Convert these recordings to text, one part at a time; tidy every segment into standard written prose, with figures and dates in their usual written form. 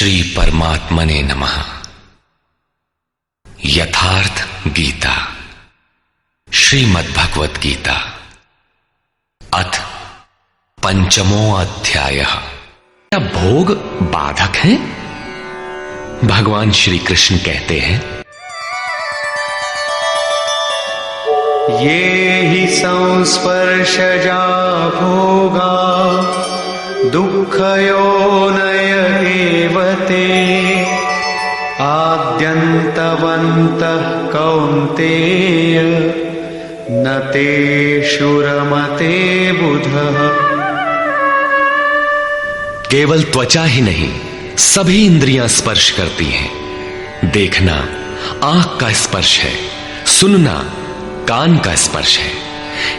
श्री परमात्मने नमः। यथार्थ गीता, श्रीमद्भगवत गीता, अथ पंचमो अध्यायः। क्या भोग बाधक हैं? भगवान श्री कृष्ण कहते हैं, ये हि संस्पर्शजा भोगा दुःखयोनय एव ते आद्यन्तवन्तः कौन्तेय न तेषु रमते बुधः। केवल त्वचा ही नहीं, सभी इंद्रियां स्पर्श करती हैं। देखना आंख का स्पर्श है, सुनना कान का स्पर्श है।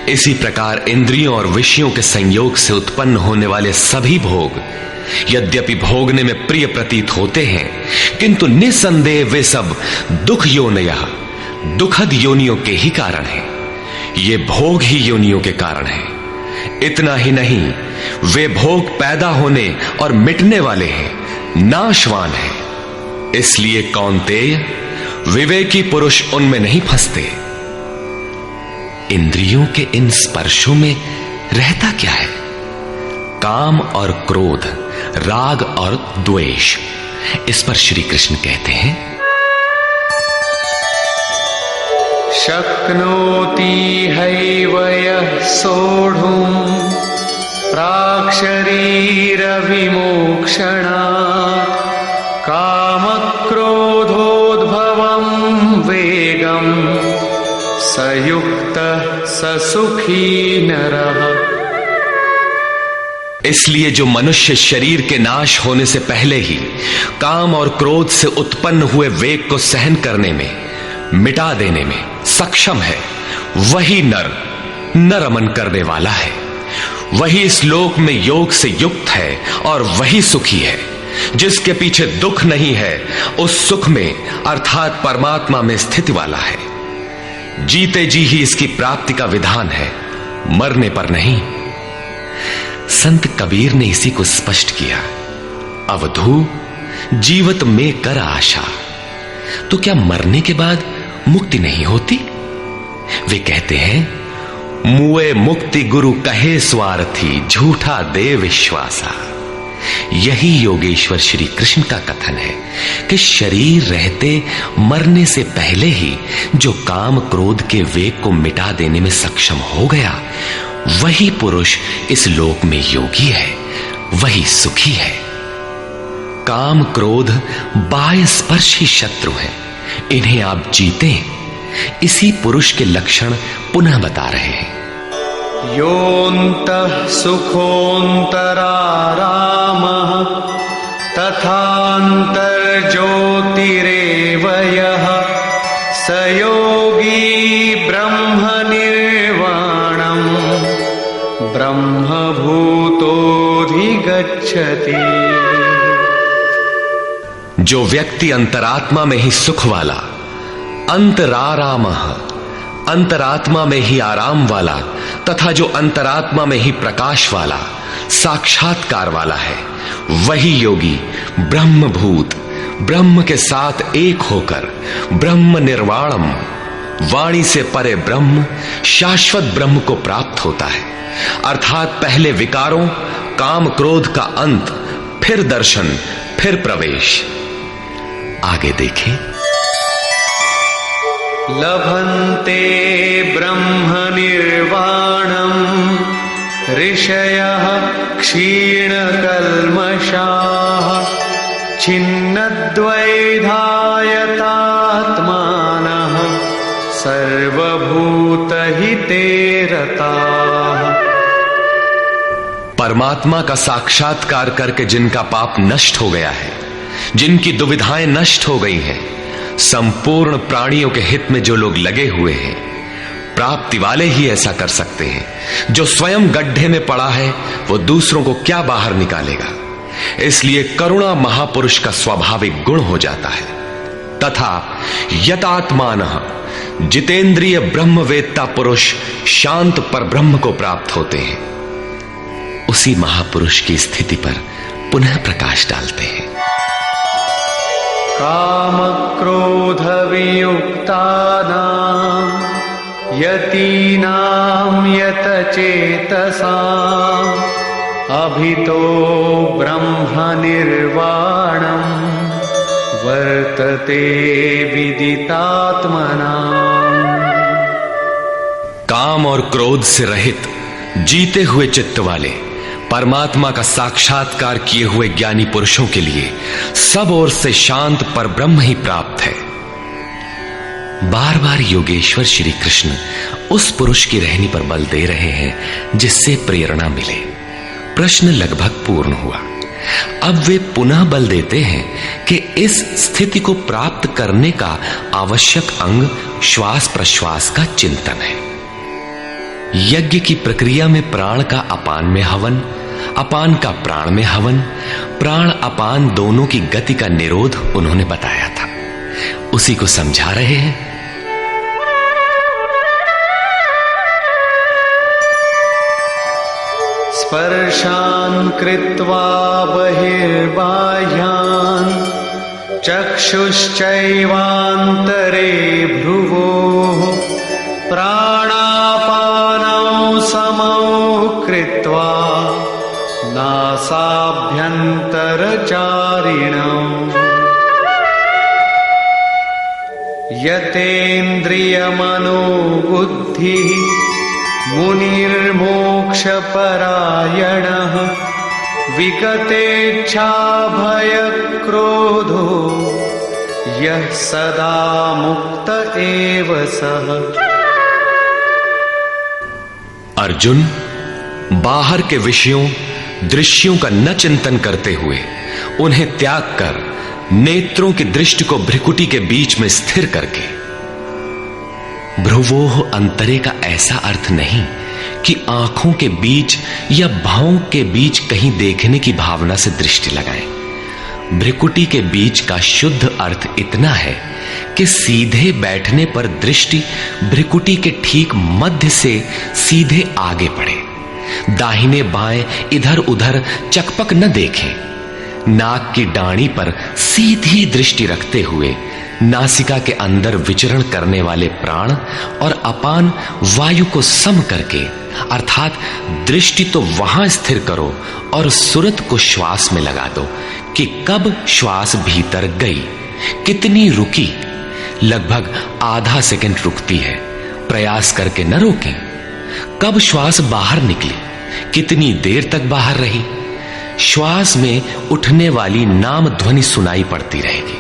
इसी प्रकार इंद्रियों और विषयों के संयोग से उत्पन्न होने वाले सभी भोग यद्यपि भोगने में प्रिय प्रतीत होते हैं, किंतु निसंदेह वे सब दुख योनयः, दुखद योनियों के ही कारण हैं। ये भोग ही योनियों के कारण हैं। इतना ही नहीं, वे भोग पैदा होने और मिटने वाले हैं, नाशवान हैं। इसलिए कौन्तेय, विवेकी पुरुष उनमें नहीं फंसते। इंद्रियों के इन स्पर्शों में रहता क्या है? काम और क्रोध, राग और द्वेष। इस पर श्री कृष्ण कहते हैं, शक्नोति हैव यः सोढुम् प्राक्शरीरविमोक्षणात् कामक्रोधोद्भवं वेगम् स युक्तः स सुखी नरः। इसलिए जो मनुष्य शरीर के नाश होने से पहले ही काम और क्रोध से उत्पन्न हुए वेग को सहन करने में, मिटा देने में सक्षम है, वही नर न रमन करने वाला है। वही इस लोक में योग से युक्त है और वही सुखी है। जिसके पीछे दुख नहीं है, उस सुख में अर्थात परमात्मा में स्थिति वाला है। जीते जी ही इसकी प्राप्ति का विधान है, मरने पर नहीं। संत कबीर ने इसी को स्पष्ट किया, अवधू जीवत में कर आशा। तो क्या मरने के बाद मुक्ति नहीं होती? वे कहते हैं, मुए मुक्ति गुरु कहे स्वार्थी, झूठा दे विश्वासा। यही योगेश्वर श्री कृष्ण का कथन है कि शरीर रहते मरने से पहले ही जो काम क्रोध के वेग को मिटा देने में सक्षम हो गया, वही पुरुष इस लोक में योगी है, वही सुखी है। काम क्रोध बाह्य स्पर्श ही शत्रु है, इन्हें आप जीते। इसी पुरुष के लक्षण पुनः बता रहे हैं, योऽन्तः सुखोऽन्तरारामः तथान्तर्ज्योतिरेव यः स योगी ब्रह्मनिर्वाणम् ब्रह्मभूतोऽधिगच्छति। जो व्यक्ति अंतरात्मा में ही सुख वाला, अंतरारामः, अंतरात्मा में ही आराम वाला, तथा जो अंतरात्मा में ही प्रकाश वाला, साक्षात्कार वाला है, वही योगी ब्रह्मभूत, ब्रह्म के साथ एक होकर ब्रह्म निर्वाणम, वाणी से परे ब्रह्म, शाश्वत ब्रह्म को प्राप्त होता है। अर्थात पहले विकारों, काम क्रोध का अंत, फिर दर्शन, फिर प्रवेश। आगे देखें, लभन्ते ब्रह्मनिर्वाणम् ऋषयः क्षीणकल्मषाः छिन्नद्वैधायतात्मानः सर्वभूतहिते रताः। परमात्मा का साक्षात्कार करके जिनका पाप नष्ट हो गया है, जिनकी दुविधाएं नष्ट हो गई हैं, संपूर्ण प्राणियों के हित में जो लोग लगे हुए हैं, प्राप्ति वाले ही ऐसा कर सकते हैं। जो स्वयं गड्ढे में पड़ा है, वो दूसरों को क्या बाहर निकालेगा? इसलिए करुणा महापुरुष का स्वाभाविक गुण हो जाता है। तथा यतात्मानः, जितेंद्रिय ब्रह्मवेत्ता पुरुष शांत पर ब्रह्म को प्राप्त होते हैं। उसी महापुरुष की स्थिति पर पुनः प्रकाश डालते हैं। कामक्रोधवियुक्तानां यतीनां यतचेतसाम् अभितो ब्रह्मनिर्वाणं वर्तते विदितात्मनाम्। काम और क्रोध से रहित जीते हुए चित्त वाले परमात्मा का साक्षात्कार किए हुए ज्ञानी पुरुषों के लिए सब ओर से शांत परब्रह्म ही प्राप्त है। बार बार योगेश्वर श्री कृष्ण उस पुरुष की रहनी पर बल दे रहे हैं जिससे प्रेरणा मिले। प्रश्न लगभग पूर्ण हुआ। अब वे पुनः बल देते हैं कि इस स्थिति को प्राप्त करने का आवश्यक अंग श्वास प्रश्वास का चिंतन है। यज्ञ की प्रक्रिया में प्राण का अपान में हवन, अपान का प्राण में हवन, प्राण अपान दोनों की गति का निरोध उन्होंने बताया था। उसी को समझा रहे हैं। स्पर्शान् कृत्वा बहिर्बाह्यान् चक्षुश्चैवान्तरे भ्रुवोः प्राणापानौ समौ कृत्वा नासाभ्यन्तरचारिणौ यतेन्द्रियमनोबुद्धिः मुनिर्मोक्षपरायणः विगतेच्छाभयक्रोधो यः सदा मुक्त एव सः। अर्जुन, बाहर के विषयों दृश्यों का न चिंतन करते हुए उन्हें त्याग कर नेत्रों की दृष्टि को भ्रिकुटी के बीच में स्थिर करके, भ्रुवोः अंतरे का ऐसा अर्थ नहीं कि आंखों के बीच या भावों के बीच कहीं देखने की भावना से दृष्टि लगाएं। भ्रिकुटी के बीच का शुद्ध अर्थ इतना है कि सीधे बैठने पर दृष्टि भ्रिकुटी के ठीक मध्य से सीधे आगे बढ़े। दाहिने बाएं इधर उधर चकपक न देखें। नाक की डाणी पर सीधी दृष्टि रखते हुए नासिका के अंदर विचरण करने वाले प्राण और अपान वायु को सम करके, अर्थात दृष्टि तो वहां स्थिर करो और सुरत को श्वास में लगा दो कि कब श्वास भीतर गई, कितनी रुकी। लगभग आधा सेकंड रुकती है, प्रयास करके न रोकें। कब श्वास बाहर निकली, कितनी देर तक बाहर रही। श्वास में उठने वाली नाम ध्वनि सुनाई पड़ती रहेगी।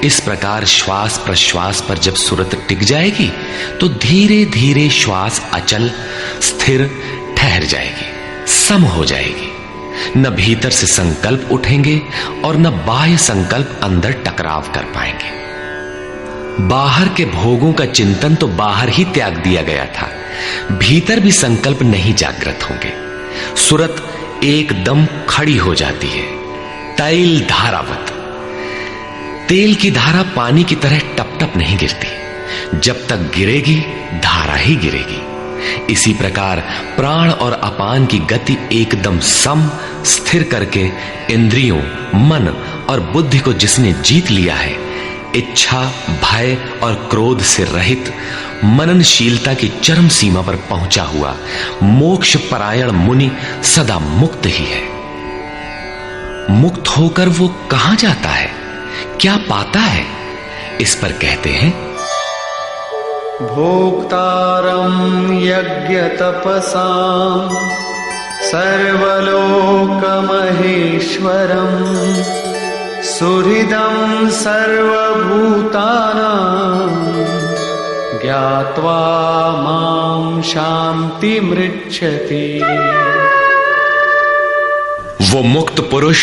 इस प्रकार श्वास प्रश्वास पर जब सुरत टिक जाएगी तो धीरे धीरे श्वास अचल स्थिर ठहर जाएगी, सम हो जाएगी। न भीतर से संकल्प उठेंगे और न बाह्य संकल्प अंदर टकराव कर पाएंगे। बाहर के भोगों का चिंतन तो बाहर ही त्याग दिया गया था, भीतर भी संकल्प नहीं जागृत होंगे। सुरत एकदम खड़ी हो जाती है, तैल धारावत। तेल की धारा पानी की तरह टप टप नहीं गिरती, जब तक गिरेगी धारा ही गिरेगी। इसी प्रकार प्राण और अपान की गति एकदम सम स्थिर करके इंद्रियों, मन और बुद्धि को जिसने जीत लिया है, इच्छा, भय और क्रोध से रहित मननशीलता की चरम सीमा पर पहुंचा हुआ मोक्ष परायण मुनि सदा मुक्त ही है। मुक्त होकर वो कहां जाता है, क्या पाता है? इस पर कहते हैं, भोक्तारं यज्ञ तपसां सर्वलोकमहेश्वरं सुहृदं सर्वभूतानां ज्ञात्वा मां शान्तिमृच्छति। वो मुक्त पुरुष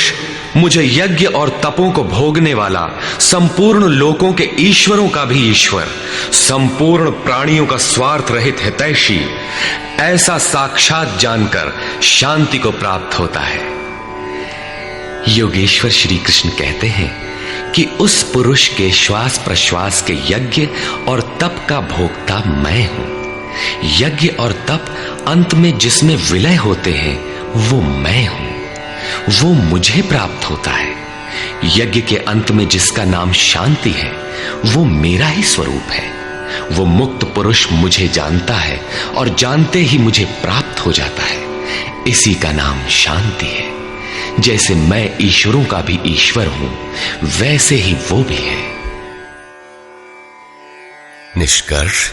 मुझे यज्ञ और तपों को भोगने वाला, संपूर्ण लोकों के ईश्वरों का भी ईश्वर, संपूर्ण प्राणियों का स्वार्थ रहित हितैषी, ऐसा साक्षात जानकर शांति को प्राप्त होता है। योगेश्वर श्री कृष्ण कहते हैं कि उस पुरुष के श्वास प्रश्वास के यज्ञ और तप का भोक्ता मैं हूं। यज्ञ और तप अंत में जिसमें विलय होते हैं वो मैं हूं, वो मुझे प्राप्त होता है। यज्ञ के अंत में जिसका नाम शांति है वो मेरा ही स्वरूप है। वो मुक्त पुरुष मुझे जानता है और जानते ही मुझे प्राप्त हो जाता है। इसी का नाम शांति है। जैसे मैं ईश्वरों का भी ईश्वर हूं, वैसे ही वो भी है। निष्कर्ष